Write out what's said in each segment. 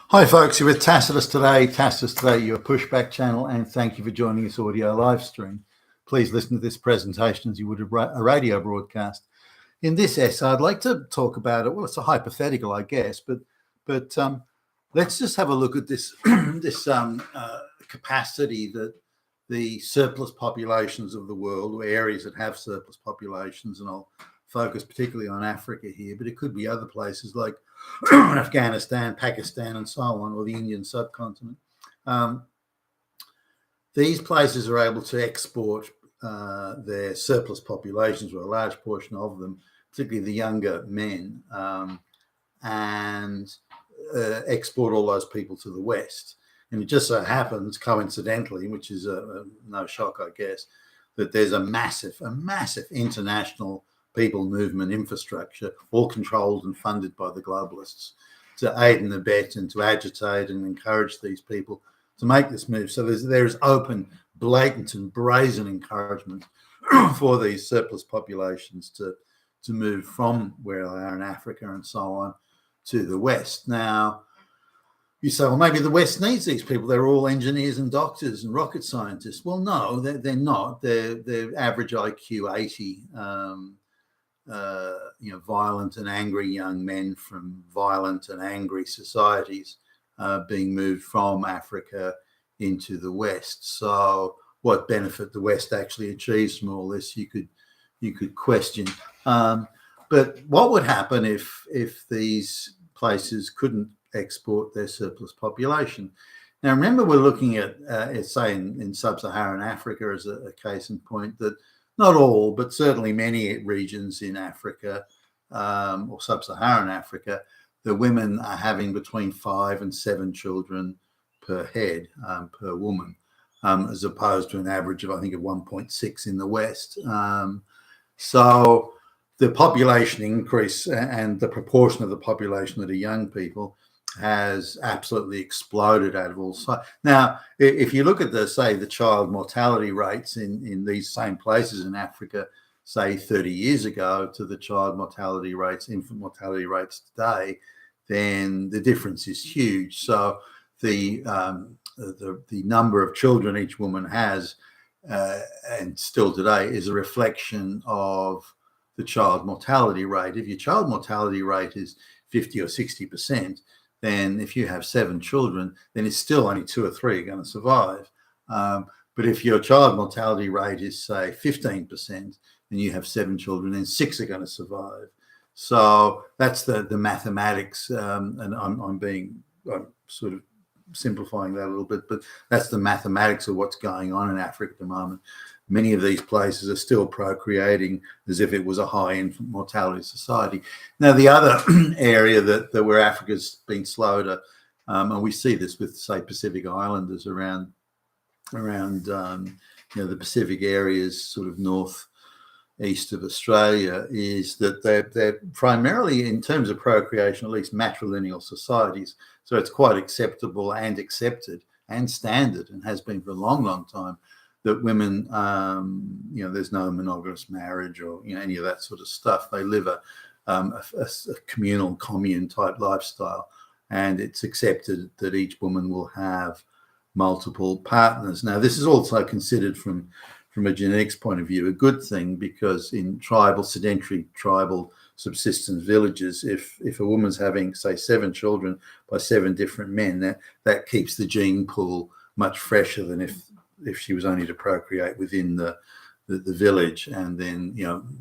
Hi folks, you're with Tacitus Today. Tacitus Today, your pushback channel, and thank you for joining this audio live stream. Please listen to this presentation as you would a radio broadcast. In this essay, I'd like to talk about it. Well, it's a hypothetical, I guess, but let's just have a look at this capacity that the surplus populations of the world, or areas that have surplus populations, and I'll focus particularly on Africa here, but it could be other places like Afghanistan, Pakistan, and so on, or the Indian subcontinent. These places are able to export their surplus populations, or a large portion of them, particularly the younger men, and export all those people to the West. And it just so happens, coincidentally, which is no shock, I guess, that there's a massive international people movement infrastructure, all controlled and funded by the globalists, to aid and abet and to agitate and encourage these people to make this move. So there's open, blatant and brazen encouragement for these surplus populations to move from where they are in Africa and so on to the West. Now, you say, well, maybe the West needs these people. They're all engineers and doctors and rocket scientists. Well, no, they're not. They're average IQ 80, violent and angry young men from violent and angry societies being moved from Africa into the West. So what benefit the West actually achieves from all this, you could question. But what would happen if these places couldn't export their surplus population? Now, remember, we're looking at, say, in sub-Saharan Africa as a case in point, that not all, but certainly many regions in Africa or sub-Saharan Africa, the women are having between 5 and 7 children per head, per woman, as opposed to an average of, I think, of 1.6 in the West. So the population increase and the proportion of the population that are young people has absolutely exploded out of all sides. Now, if you look at the child mortality rates in these same places in Africa, say 30 years ago, to the child mortality rates, infant mortality rates today, then the difference is huge. So the number of children each woman has, and still today, is a reflection of the child mortality rate. If your child mortality rate is 50 or 60%, then if you have 7 children, then it's still only 2 or 3 are going to survive. But if your child mortality rate is, say, 15%, and you have 7 children, then 6 are going to survive. So that's the mathematics, and I'm sort of simplifying that a little bit, but that's the mathematics of what's going on in Africa at the moment. Many of these places are still procreating as if it was a high infant mortality society. Now, the other area that where Africa's been slow to, and we see this with, say, Pacific Islanders around the Pacific areas, sort of northeast of Australia, is that they're primarily, in terms of procreation, at least matrilineal societies. So it's quite acceptable and accepted and standard, and has been for a long, long time, that women, there's no monogamous marriage or any of that sort of stuff. They live a communal, commune type lifestyle, and it's accepted that each woman will have multiple partners. Now, this is also considered from a genetics point of view a good thing, because in sedentary tribal subsistence villages, if a woman's having, say, 7 children by 7 different men, that keeps the gene pool much fresher than if she was only to procreate within the village, and then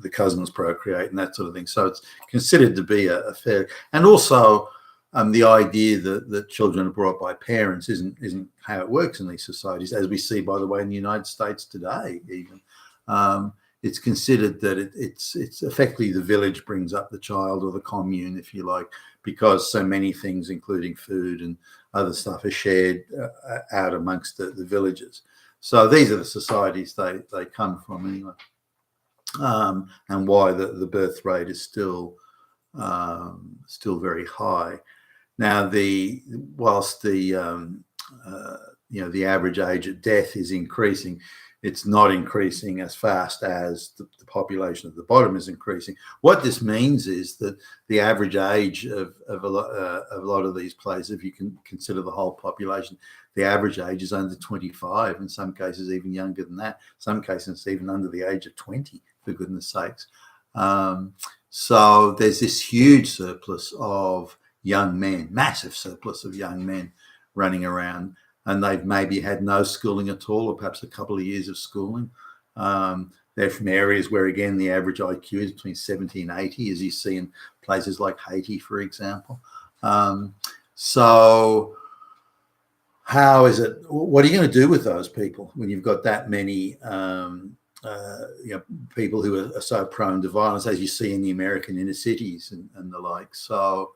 the cousins procreate and that sort of thing. So it's considered to be a fair, and also the idea that children are brought by parents isn't how it works in these societies, as we see, by the way, in the United States today. Even it's considered that it's effectively the village brings up the child, or the commune, if you like, because so many things, including food and other stuff, are shared out amongst the villages. So these are the societies they come from anyway, and why the birth rate is still very high. Now, whilst the average age of death is increasing, it's not increasing as fast as the population at the bottom is increasing. What this means is that the average age of a lot of these places, if you can consider the whole population, the average age is under 25, in some cases even younger than that. Some cases even under the age of 20, for goodness sakes. So there's this huge surplus of young men, massive surplus of young men running around, and they've maybe had no schooling at all, or perhaps a couple of years of schooling. They're from areas where, again, the average IQ is between 70 and 80, as you see in places like Haiti, for example. So how is it? What are you going to do with those people when you've got that many people who are so prone to violence, as you see in the American inner cities and the like? So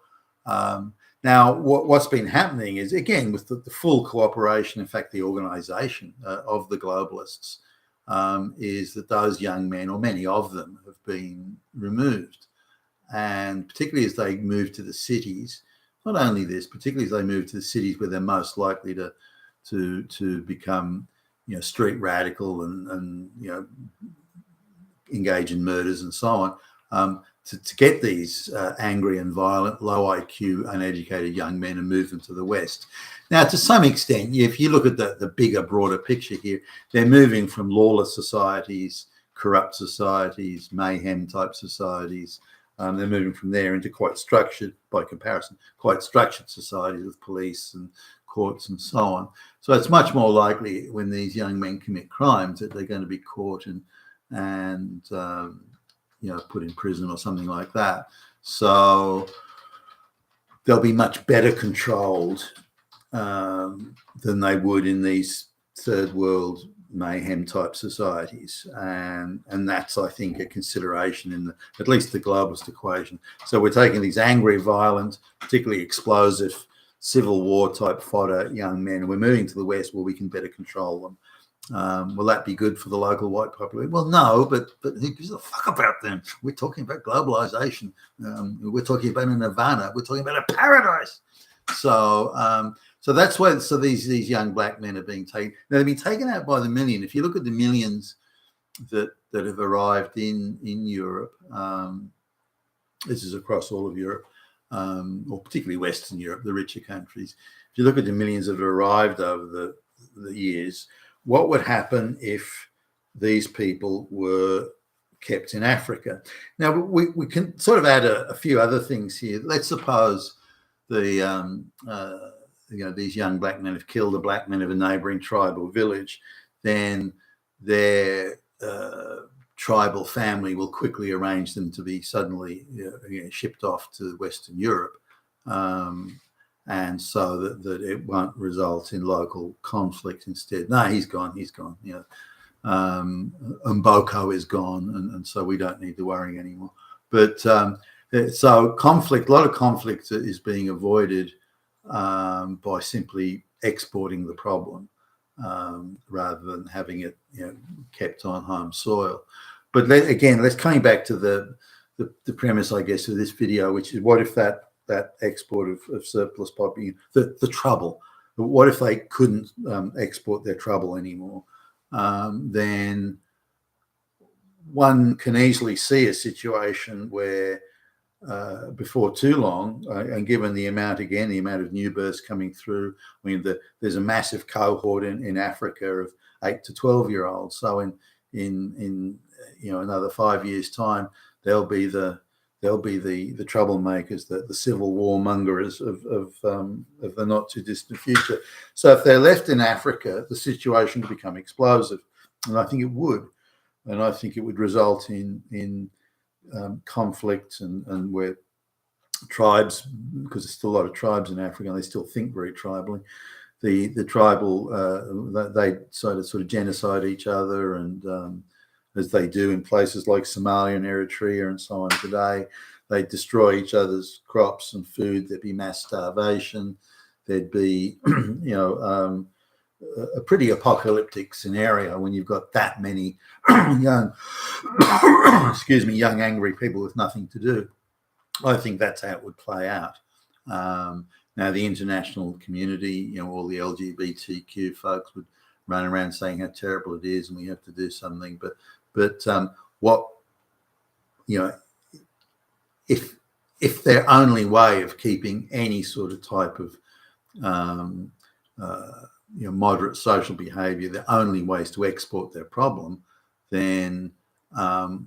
now, what's been happening is, again, with the full cooperation, in fact, the organisation of the globalists, is that those young men, or many of them, have been removed. And particularly as they move to the cities, not only this, particularly as they move to the cities where they're most likely to become, street radical and engage in murders and so on, to get these angry and violent, low IQ, uneducated young men and move them to the West. Now, to some extent, if you look at the bigger, broader picture here, they're moving from lawless societies, corrupt societies, mayhem-type societies. They're moving from there into quite structured, by comparison, quite structured societies with police and courts and so on. So it's much more likely when these young men commit crimes that they're going to be caught and put in prison or something like that. So they'll be much better controlled than they would in these third world mayhem type societies, and that's, I think, a consideration in at least the globalist equation. So we're taking these angry, violent, particularly explosive, civil war type fodder young men, and we're moving to the West where we can better control them. Will that be good for the local white population? Well, no, but who gives a fuck about them? We're talking about globalization. We're talking about a nirvana. We're talking about a paradise. So that's why. So these young black men are being taken. Now, they've been taken out by the million. If you look at the millions that have arrived in Europe, this is across all of Europe, or particularly Western Europe, the richer countries. If you look at the millions that have arrived over the years, what would happen if these people were kept in Africa? Now, we can sort of add a few other things here. Let's suppose these young black men have killed the black men of a neighbouring tribe or village, then their tribal family will quickly arrange them to be suddenly shipped off to Western Europe, and so that it won't result in local conflict instead. No, he's gone. Mboko is gone, and so we don't need to worry anymore. But so conflict, a lot of conflict is being avoided by simply exporting the problem rather than having it kept on home soil. But let's coming back to the premise, I guess, of this video, which is, what if that export of surplus property, the trouble, what if they couldn't export their trouble anymore? Then one can easily see a situation where before too long, and given the amount of new births coming through, I mean, there's a massive cohort in Africa of 8 to 12-year-olds. So in another 5 years' time, they'll be the troublemakers, the civil war mongers of the not too distant future. So if they're left in Africa, the situation could become explosive, and I think it would, and I think it would result in conflict and where tribes, because there's still a lot of tribes in Africa and they still think very tribally, the tribal they sort of genocide each other, and as they do in places like Somalia and Eritrea and so on today, they destroy each other's crops and food. There'd be mass starvation. There'd be a pretty apocalyptic scenario when you've got that many young angry people with nothing to do. I think that's how it would play out. Now, the international community, all the LGBTQ folks would running around saying how terrible it is and we have to do something. But what, you know, if their only way of keeping any sort of type of moderate social behaviour, the only way is to export their problem, then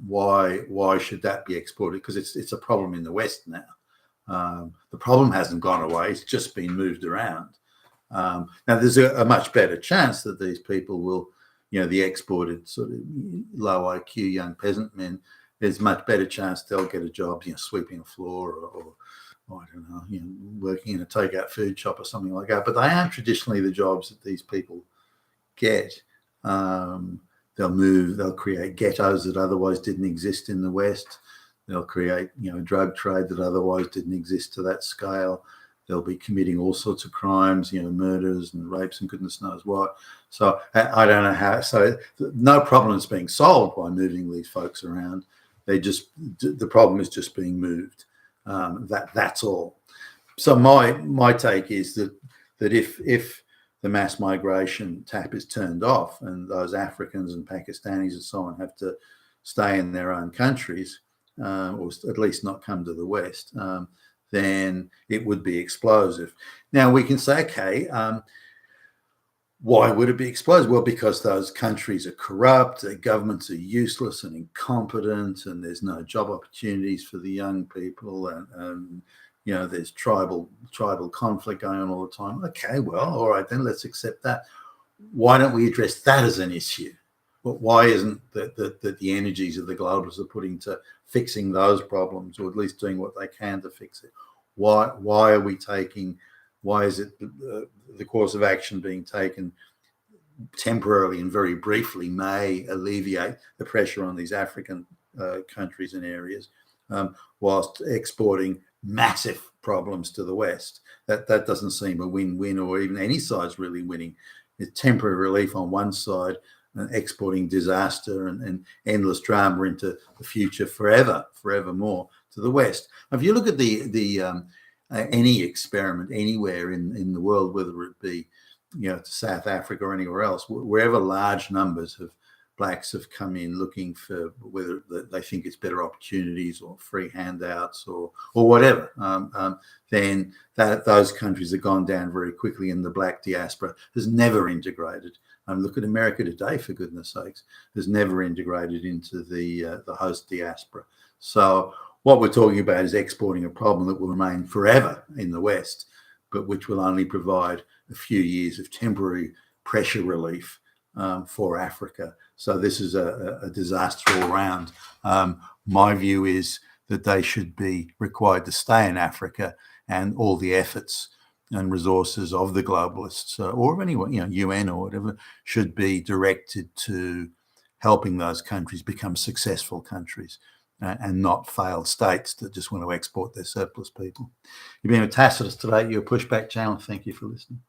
why should that be exported? Because it's a problem in the West now. The problem hasn't gone away; it's just been moved around. Now, there's a much better chance that these people will, the exported sort of low IQ young peasant men, there's much better chance they'll get a job, sweeping a floor or I don't know, working in a takeout food shop or something like that. But they aren't traditionally the jobs that these people get. They'll create ghettos that otherwise didn't exist in the West. They'll create, a drug trade that otherwise didn't exist to that scale. They'll be committing all sorts of crimes, murders and rapes and goodness knows what. So I don't know how. So no problem is being solved by moving these folks around. The problem is just being moved. That's all. So my take is that if the mass migration tap is turned off and those Africans and Pakistanis and so on have to stay in their own countries, or at least not come to the West, then it would be explosive. Now we can say, okay, why would it be explosive? Well, because those countries are corrupt, their governments are useless and incompetent, and there's no job opportunities for the young people, and there's tribal conflict going on all the time. Okay, well, all right, then let's accept that. Why don't we address that as an issue? But why isn't that the energies of the globalists are putting to fixing those problems, or at least doing what they can to fix it? Why is it the course of action being taken temporarily and very briefly may alleviate the pressure on these African countries and areas, whilst exporting massive problems to the West? That doesn't seem a win-win, or even any side's really winning. It's temporary relief on one side and exporting disaster and endless drama into the future forevermore to the West. If you look at any experiment anywhere in the world, whether it be to South Africa or anywhere else, wherever large numbers of blacks have come in looking for whether they think it's better opportunities or free handouts or whatever, then those countries have gone down very quickly, and the black diaspora has never integrated. Look at America today, for goodness sakes, has never integrated into the host diaspora. So what we're talking about is exporting a problem that will remain forever in the West, but which will only provide a few years of temporary pressure relief for Africa. So this is a disaster all round. My view is that they should be required to stay in Africa, and all the efforts and resources of the globalists or of anyone, UN or whatever, should be directed to helping those countries become successful countries and not failed states that just want to export their surplus people. You've been with Tacitus today, your Pushback channel. Thank you for listening.